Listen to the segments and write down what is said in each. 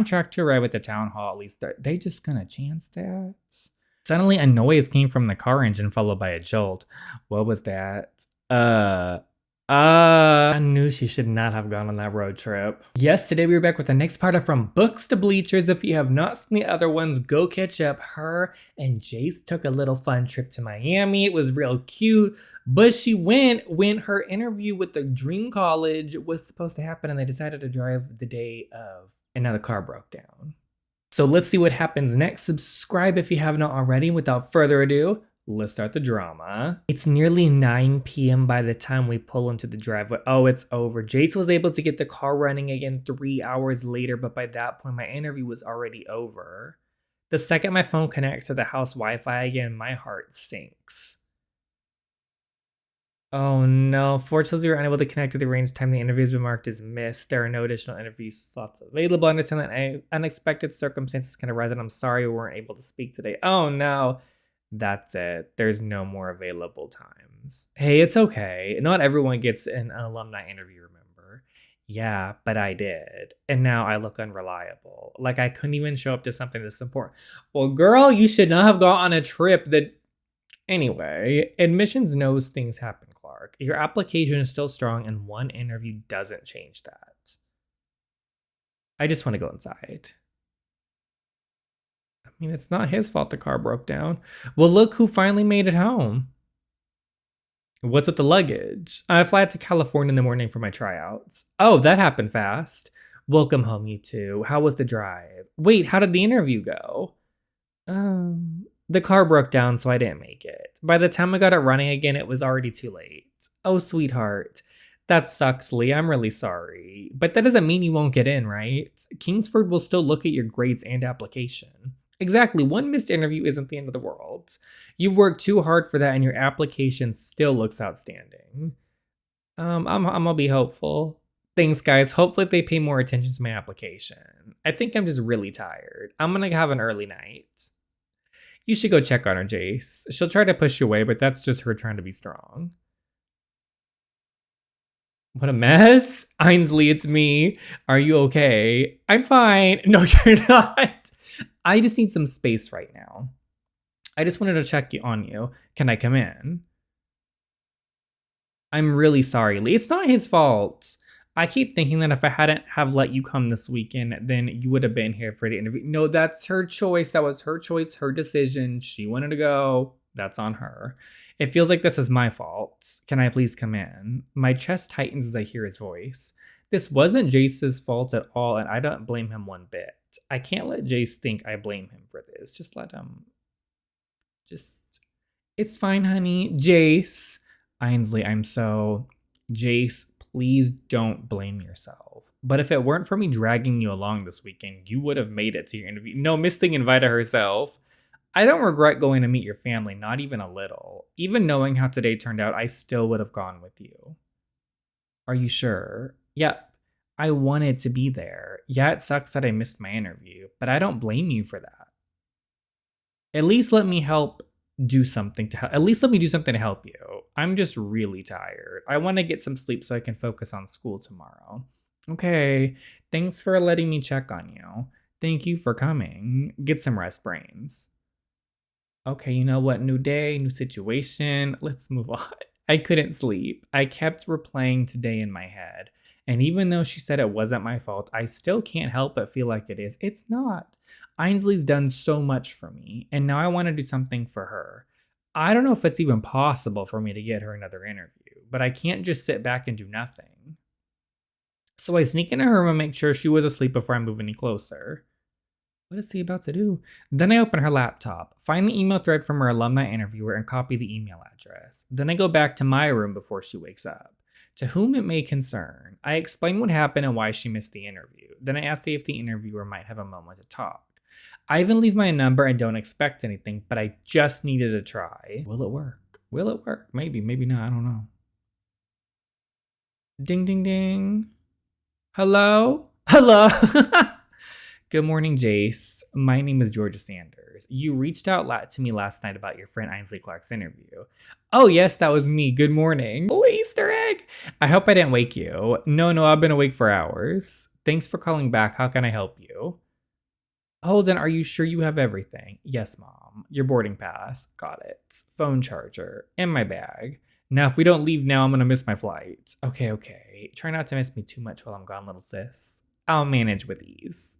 on track to arrive at the town hall. At least they just gonna chance that? Suddenly, a noise came from the car engine, followed by a jolt. What was that? I knew she should not have gone on that road trip. Yes, today we are back with the next part of From Books to Bleachers. If you have not seen the other ones, go catch up. Her and Jace took a little fun trip to Miami. It was real cute, but she went when her interview with the dream college was supposed to happen, and they decided to drive the day of, and now the car broke down. So let's see what happens next. Subscribe if you have not already. Without further ado, let's start the drama. It's nearly 9 p.m. by the time we pull into the driveway. Oh, it's over. Jace was able to get the car running again 3 hours later, but by that point, my interview was already over. The second my phone connects to the house Wi-Fi again, my heart sinks. Oh no, fortunately we were unable to connect to the arranged time. The interview has been marked as missed. There are no additional interview slots available. I understand that unexpected circumstances can arise, and I'm sorry we weren't able to speak today. Oh no. That's it. There's no more available times. Hey, it's okay. Not everyone gets an alumni interview, remember? Yeah, but I did. And now I look unreliable. Like I couldn't even show up to something this important. Well, girl, you should not have gone on a trip that... Anyway, admissions knows things happen, Clark. Your application is still strong and one interview doesn't change that. I just want to go inside. I mean, it's not his fault the car broke down. Well, look who finally made it home. What's with the luggage? I fly out to California in the morning for my tryouts. Oh, that happened fast. Welcome home, you two. How was the drive? Wait, how did the interview go? The car broke down, so I didn't make it. By the time I got it running again, it was already too late. Oh, sweetheart. That sucks, Lee. I'm really sorry. But that doesn't mean you won't get in, right? Kingsford will still look at your grades and application. Exactly. One missed interview isn't the end of the world. You've worked too hard for that and your application still looks outstanding. I'm gonna be hopeful. Thanks, guys. Hopefully they pay more attention to my application. I think I'm just really tired. I'm gonna have an early night. You should go check on her, Jace. She'll try to push you away, but that's just her trying to be strong. What a mess. Ainsley, it's me. Are you okay? I'm fine. No, you're not. I just need some space right now. I just wanted to check on you. Can I come in? I'm really sorry, Lee. It's not his fault. I keep thinking that if I hadn't have let you come this weekend, then you would have been here for the interview. No, that's her choice. That was her choice, her decision. She wanted to go. That's on her. It feels like this is my fault. Can I please come in? My chest tightens as I hear his voice. This wasn't Jace's fault at all, and I don't blame him one bit. I can't let Jace think I blame him for this. Just let him. It's fine, honey. Jace. Ainsley, Jace, please don't blame yourself. But if it weren't for me dragging you along this weekend, you would have made it to your interview. No, Miss Thing invited herself. I don't regret going to meet your family, not even a little. Even knowing how today turned out, I still would have gone with you. Are you sure? Yep. I wanted to be there. Yeah, it sucks that I missed my interview, but I don't blame you for that. At least let me do something to help you. I'm just really tired. I want to get some sleep so I can focus on school tomorrow. Okay, thanks for letting me check on you. Thank you for coming. Get some rest, brains. Okay, you know what? New day, new situation. Let's move on. I couldn't sleep. I kept replaying today in my head. And even though she said it wasn't my fault, I still can't help but feel like it is. It's not. Ainsley's done so much for me, and now I want to do something for her. I don't know if it's even possible for me to get her another interview, but I can't just sit back and do nothing. So I sneak into her room and make sure she was asleep before I move any closer. What is he about to do? Then I open her laptop, find the email thread from her alumni interviewer, and copy the email address. Then I go back to my room before she wakes up. To whom it may concern, I explain what happened and why she missed the interview. Then I ask if the interviewer might have a moment to talk. I even leave my number and don't expect anything, but I just needed to try. Will it work? Will it work? Maybe, maybe not. I don't know. Ding, ding, ding. Hello? Hello? Good morning, Jace. My name is Georgia Sanders. You reached out to me last night about your friend Ainsley Clark's interview. Oh, yes, that was me. Good morning. Oh, Easter egg. I hope I didn't wake you. No, I've been awake for hours. Thanks for calling back. How can I help you? Holden, are you sure you have everything? Yes, Mom. Your boarding pass. Got it. Phone charger. In my bag. Now, if we don't leave now, I'm gonna miss my flight. Okay, okay. Try not to miss me too much while I'm gone, little sis. I'll manage with ease.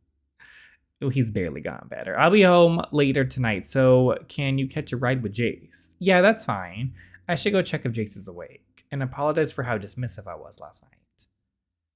Oh, he's barely gotten better. I'll be home later tonight, so can you catch a ride with Jace? Yeah, that's fine. I should go check if Jace is awake, and apologize for how dismissive I was last night.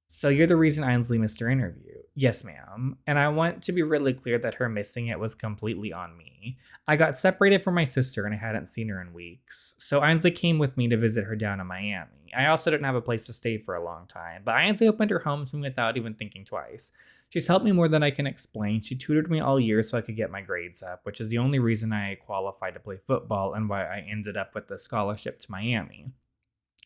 So you're the reason Ainsley missed her interview? Yes, ma'am. And I want to be really clear that her missing it was completely on me. I got separated from my sister and I hadn't seen her in weeks. So Ainsley came with me to visit her down in Miami. I also didn't have a place to stay for a long time, but Ainsley opened her home to me without even thinking twice. She's helped me more than I can explain. She tutored me all year so I could get my grades up, which is the only reason I qualified to play football and why I ended up with the scholarship to Miami.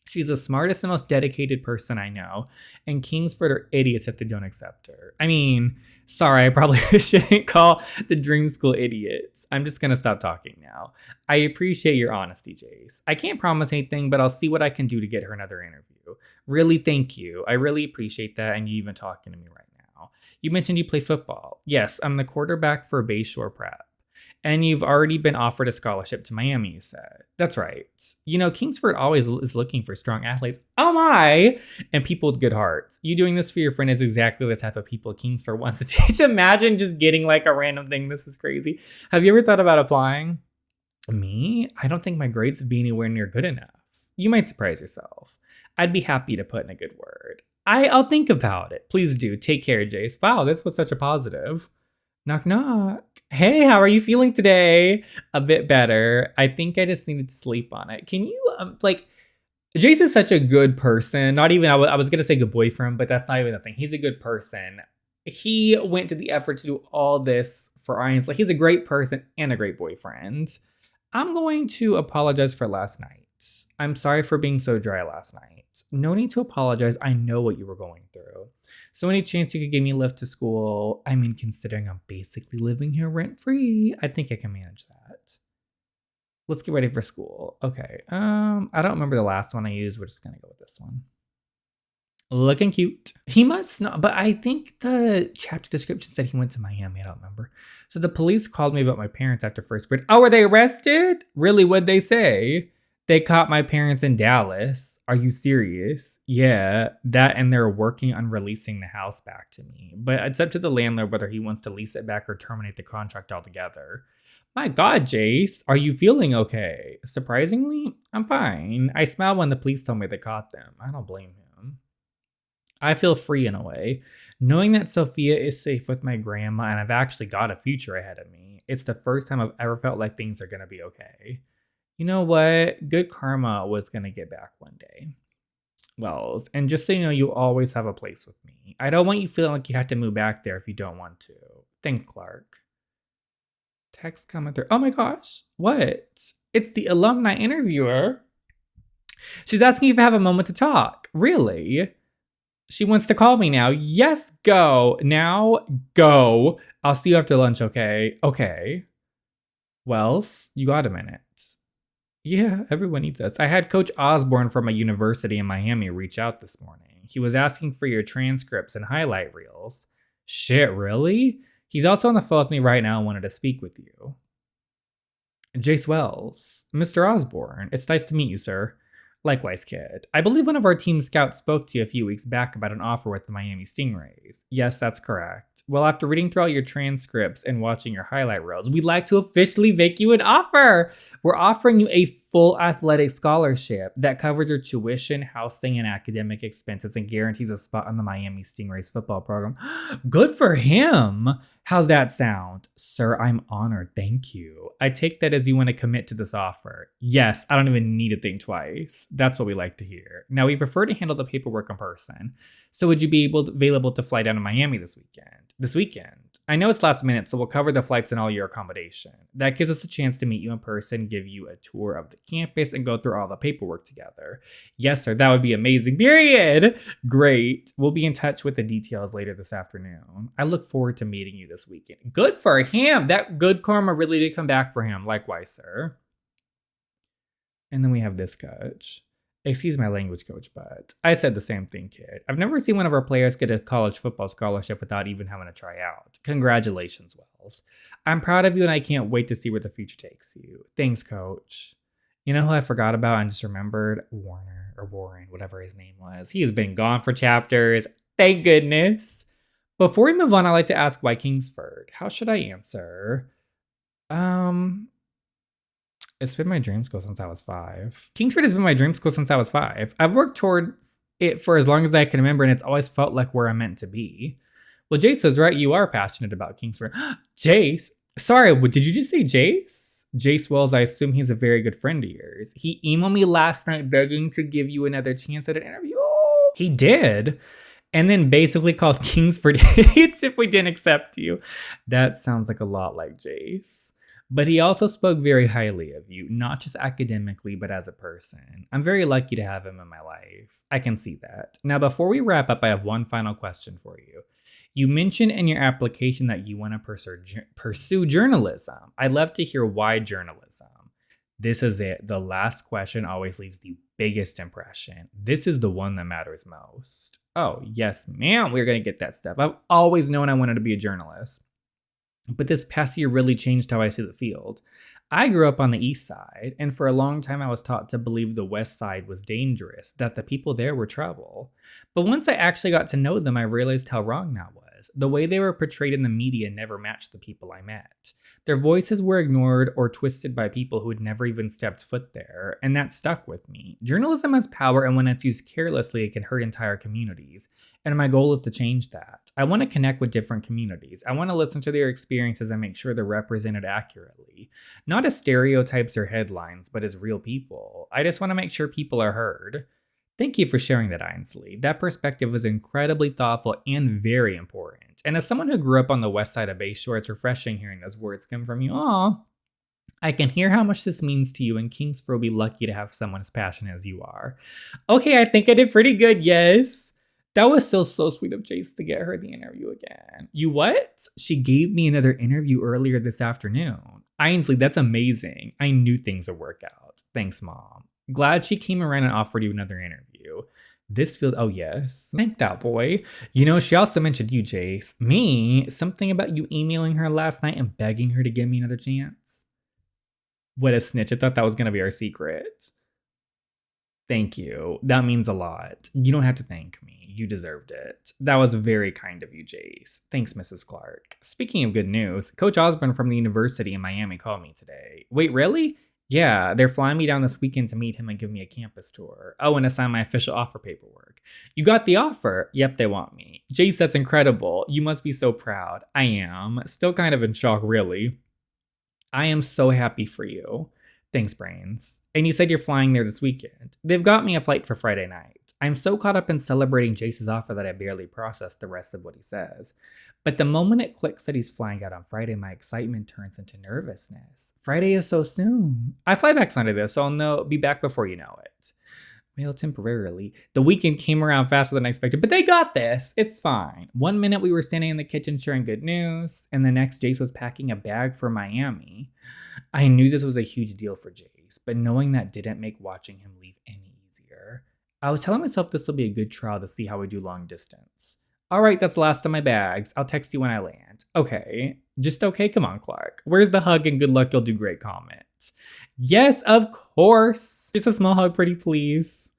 She's the smartest and most dedicated person I know, and Kingsford are idiots if they don't accept her. I mean, sorry, I probably shouldn't call the dream school idiots. I'm just gonna stop talking now. I appreciate your honesty, Jace. I can't promise anything, but I'll see what I can do to get her another interview. Really, thank you. I really appreciate that, and you even talking to me right now. You mentioned you play football. Yes, I'm the quarterback for Bayshore Prep. And you've already been offered a scholarship to Miami, you said. That's right. You know, Kingsford always is looking for strong athletes. Oh my! And people with good hearts. You doing this for your friend is exactly the type of people Kingsford wants to teach. Imagine just getting like a random thing. This is crazy. Have you ever thought about applying? Me? I don't think my grades would be anywhere near good enough. You might surprise yourself. I'd be happy to put in a good word. I'll think about it. Please do. Take care, Jace. Wow, this was such a positive. Knock, knock. Hey, how are you feeling today? A bit better. I think I just needed to sleep on it. Can you, Jace is such a good person. Not even, I was going to say good boyfriend, but that's not even the thing. He's a good person. He went to the effort to do all this for Ainsley. He's a great person and a great boyfriend. I'm going to apologize for last night. I'm sorry for being so dry last night. No need to apologize. I know what you were going through. So any chance you could give me a lift to school? I mean, considering I'm basically living here rent free, I think I can manage that. Let's get ready for school. Okay. I don't remember the last one I used. We're just gonna go with this one. Looking cute. He must not, but I think the chapter description said he went to Miami. I don't remember. So the police called me about my parents after first grade. Oh, were they arrested? Really? What'd they say? They caught my parents in Dallas. Are you serious? Yeah, that, and they're working on releasing the house back to me. But it's up to the landlord whether he wants to lease it back or terminate the contract altogether. My God, Jace, are you feeling okay? Surprisingly, I'm fine. I smiled when the police told me they caught them. I don't blame him. I feel free in a way, knowing that Sophia is safe with my grandma and I've actually got a future ahead of me. It's the first time I've ever felt like things are gonna be okay. You know what? Good karma was going to get back one day. Wells, and just so you know, you always have a place with me. I don't want you feeling like you have to move back there if you don't want to. Thanks, Clark. Text coming through. Oh my gosh. What? It's the alumni interviewer. She's asking if I have a moment to talk. Really? She wants to call me now. Yes, go. Now, go. I'll see you after lunch, okay? Okay. Wells, you got a minute. Yeah, everyone needs us. I had Coach Osborne from a university in Miami reach out this morning. He was asking for your transcripts and highlight reels. Shit, really? He's also on the phone with me right now and wanted to speak with you. Jace Wells. Mr. Osborne, it's nice to meet you, sir. Likewise, kid. I believe one of our team scouts spoke to you a few weeks back about an offer with the Miami Stingrays. Yes, that's correct. Well, after reading through all your transcripts and watching your highlight reels, we'd like to officially make you an offer. We're offering you a full athletic scholarship that covers your tuition, housing, and academic expenses and guarantees a spot on the Miami Stingrays football program. Good for him. How's that sound? Sir, I'm honored. Thank you. I take that as you want to commit to this offer. Yes, I don't even need to think twice. That's what we like to hear. Now, we prefer to handle the paperwork in person. So would you be available to fly down to Miami this weekend? This weekend. I know it's last minute, so we'll cover the flights and all your accommodation. That gives us a chance to meet you in person, give you a tour of the campus, and go through all the paperwork together. Yes, sir, that would be amazing. Period. Great. We'll be in touch with the details later this afternoon. I look forward to meeting you this weekend. Good for him. That good karma really did come back for him. Likewise, sir. And then we have this coach. Excuse my language, coach, but I said the same thing, kid. I've never seen one of our players get a college football scholarship without even having to try out. Congratulations, Wells. walls. I'm proud of you and I can't wait to see where the future takes you. Thanks, coach. You know who I forgot about and just remembered? Warner or Warren, whatever his name was. He has been gone for chapters. Thank goodness. Before we move on, I'd like to ask why Kingsford. How should I answer? It's been my dream school since I was 5. Kingsford has been my dream school since I was 5. I've worked toward it for as long as I can remember, and it's always felt like where I'm meant to be. Well, Jace is right. You are passionate about Kingsford. Jace? Sorry, did you just say Jace? Jace Wells, I assume he's a very good friend of yours. He emailed me last night begging to give you another chance at an interview. He did. And then basically called Kingsford idiots if we didn't accept you. That sounds like a lot like Jace. But he also spoke very highly of you, not just academically, but as a person. I'm very lucky to have him in my life. I can see that. Now, before we wrap up, I have one final question for you. You mentioned in your application that you want to pursue journalism. I'd love to hear why journalism. This is it. The last question always leaves the biggest impression. This is the one that matters most. Oh, yes, ma'am. We're going to get that stuff. I've always known I wanted to be a journalist. But this past year really changed how I see the field. I grew up on the east side, and for a long time I was taught to believe the west side was dangerous, that the people there were trouble. But once I actually got to know them, I realized how wrong that was. The way they were portrayed in the media never matched the people I met. Their voices were ignored or twisted by people who had never even stepped foot there, and that stuck with me. Journalism has power, and when it's used carelessly, it can hurt entire communities. And my goal is to change that. I want to connect with different communities. I want to listen to their experiences and make sure they're represented accurately. Not as stereotypes or headlines, but as real people. I just want to make sure people are heard. Thank you for sharing that, Ainsley. That perspective was incredibly thoughtful and very important. And as someone who grew up on the west side of Bayshore, it's refreshing hearing those words come from you. Aw. I can hear how much this means to you, and Kingsford will be lucky to have someone as passionate as you are. Okay, I think I did pretty good, yes. That was still so sweet of Jace to get her the interview again. You what? She gave me another interview earlier this afternoon. Ainsley, that's amazing. I knew things would work out. Thanks, Mom. Glad she came around and offered you another interview. This feels, oh yes. Thank that boy. You know, she also mentioned you, Jace. Me? Something about you emailing her last night and begging her to give me another chance? What a snitch. I thought that was going to be our secret. Thank you. That means a lot. You don't have to thank me. You deserved it. That was very kind of you, Jace. Thanks, Mrs. Clark. Speaking of good news, Coach Osborne from the university in Miami called me today. Wait, really? Yeah, they're flying me down this weekend to meet him and give me a campus tour. Oh, and to sign my official offer paperwork. You got the offer? Yep, they want me. Jace, that's incredible. You must be so proud. I am. Still kind of in shock, really. I am so happy for you. Thanks, Brains. And you said you're flying there this weekend. They've got me a flight for Friday night. I'm so caught up in celebrating Jace's offer that I barely processed the rest of what he says. But the moment it clicks that he's flying out on Friday, my excitement turns into nervousness. Friday is so soon. I fly back Sunday though, so I'll be back before you know it. Well, temporarily. The weekend came around faster than I expected, but they got this. It's fine. 1 minute we were standing in the kitchen sharing good news, and the next Jace was packing a bag for Miami. I knew this was a huge deal for Jace, but knowing that didn't make watching him leave any easier. I was telling myself this will be a good trial to see how I do long distance. All right, that's the last of my bags. I'll text you when I land. Okay. Just okay? Come on, Clark. Where's the hug and good luck, you'll do great comments? Yes, of course. Just a small hug, pretty please.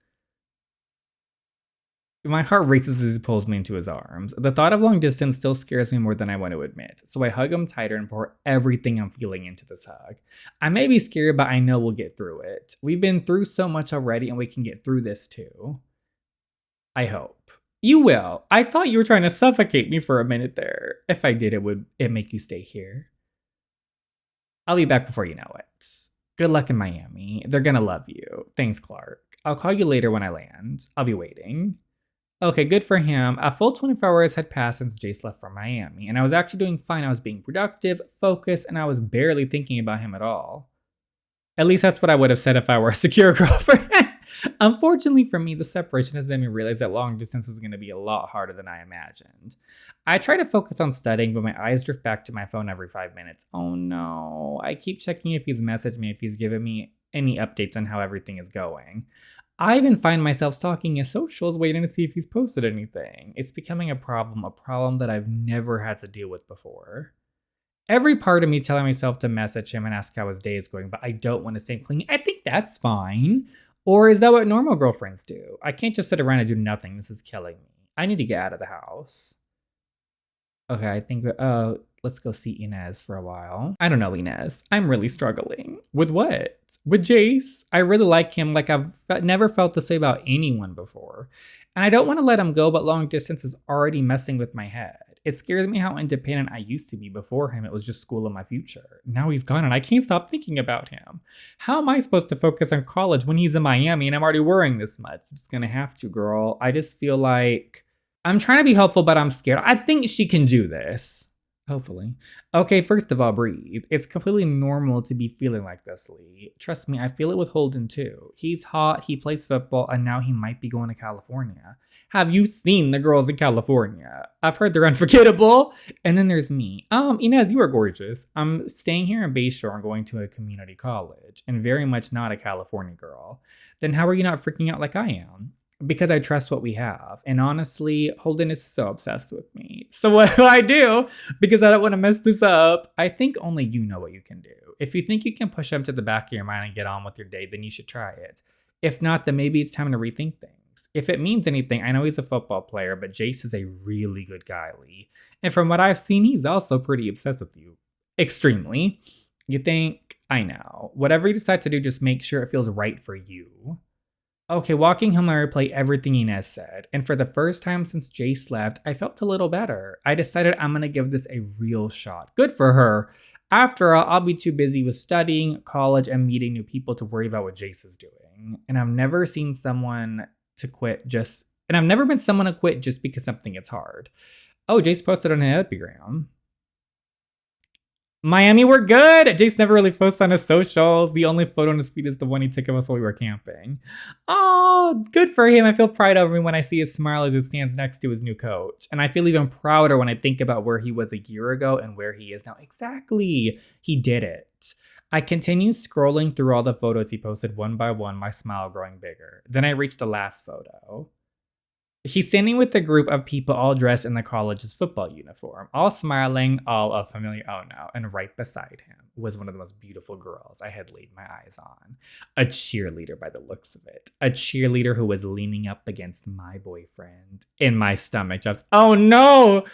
My heart races as he pulls me into his arms. The thought of long distance still scares me more than I want to admit, so I hug him tighter and pour everything I'm feeling into this hug. I may be scared, but I know we'll get through it. We've been through so much already, and we can get through this too. I hope. You will. I thought you were trying to suffocate me for a minute there. If I did, would it make you stay here? I'll be back before you know it. Good luck in Miami. They're gonna love you. Thanks, Clark. I'll call you later when I land. I'll be waiting. Okay, good for him. A full 24 hours had passed since Jace left for Miami, and I was actually doing fine. I was being productive, focused, and I was barely thinking about him at all. At least that's what I would have said if I were a secure girlfriend. Unfortunately for me, the separation has made me realize that long distance was going to be a lot harder than I imagined. I try to focus on studying, but my eyes drift back to my phone every 5 minutes. Oh no. I keep checking if he's messaged me, if he's given me any updates on how everything is going. I even find myself stalking his socials, waiting to see if he's posted anything. It's becoming a problem that I've never had to deal with before. Every part of me telling myself to message him and ask how his day is going, but I don't want to say I'm clingy. I think that's fine. Or is that what normal girlfriends do? I can't just sit around and do nothing. This is killing me. I need to get out of the house. Okay, I think, let's go see Inez for a while. I don't know, Inez. I'm really struggling. With what? With Jace. I really like him like I've never felt this way about anyone before. And I don't want to let him go, but long distance is already messing with my head. It scares me how independent I used to be before him. It was just school in my future. Now he's gone and I can't stop thinking about him. How am I supposed to focus on college when he's in Miami and I'm already worrying this much? I'm just gonna have to, girl. I just feel like I'm trying to be helpful, but I'm scared. I think she can do this. Hopefully. Okay, first of all, breathe. It's completely normal to be feeling like this, Lee. Trust me, I feel it with Holden too. He's hot, he plays football, and now he might be going to California. Have you seen the girls in California? I've heard they're unforgettable. And then there's me. Inez, you are gorgeous. I'm staying here in Bayshore and going to a community college, and very much not a California girl. Then how are you not freaking out like I am? Because I trust what we have. And honestly, Holden is so obsessed with me. So what do I do? Because I don't want to mess this up. I think only you know what you can do. If you think you can push him to the back of your mind and get on with your day, then you should try it. If not, then maybe it's time to rethink things. If it means anything, I know he's a football player, but Jace is a really good guy, Lee. And from what I've seen, he's also pretty obsessed with you. Extremely. You think, I know. Whatever you decide to do, just make sure it feels right for you. Okay, walking home, I replay everything Inez said, and for the first time since Jace left, I felt a little better. I decided I'm gonna give this a real shot. Good for her. After all, I'll be too busy with studying, college, and meeting new people to worry about what Jace is doing. And I've never been someone to quit just because something gets hard. Oh, Jace posted on an epigram. Miami, we're good. Jace never really posts on his socials. The only photo on his feed is the one he took of us while we were camping. Oh, good for him. I feel pride over me when I see his smile as he stands next to his new coach. And I feel even prouder when I think about where he was a year ago and where he is now. Exactly. He did it. I continue scrolling through all the photos he posted one by one, my smile growing bigger. Then I reached the last photo. He's standing with a group of people all dressed in the college's football uniform, all smiling, all a familiar oh no, and right beside him was one of the most beautiful girls I had laid my eyes on. A cheerleader by the looks of it. A cheerleader who was leaning up against my boyfriend. In my stomach just, oh no!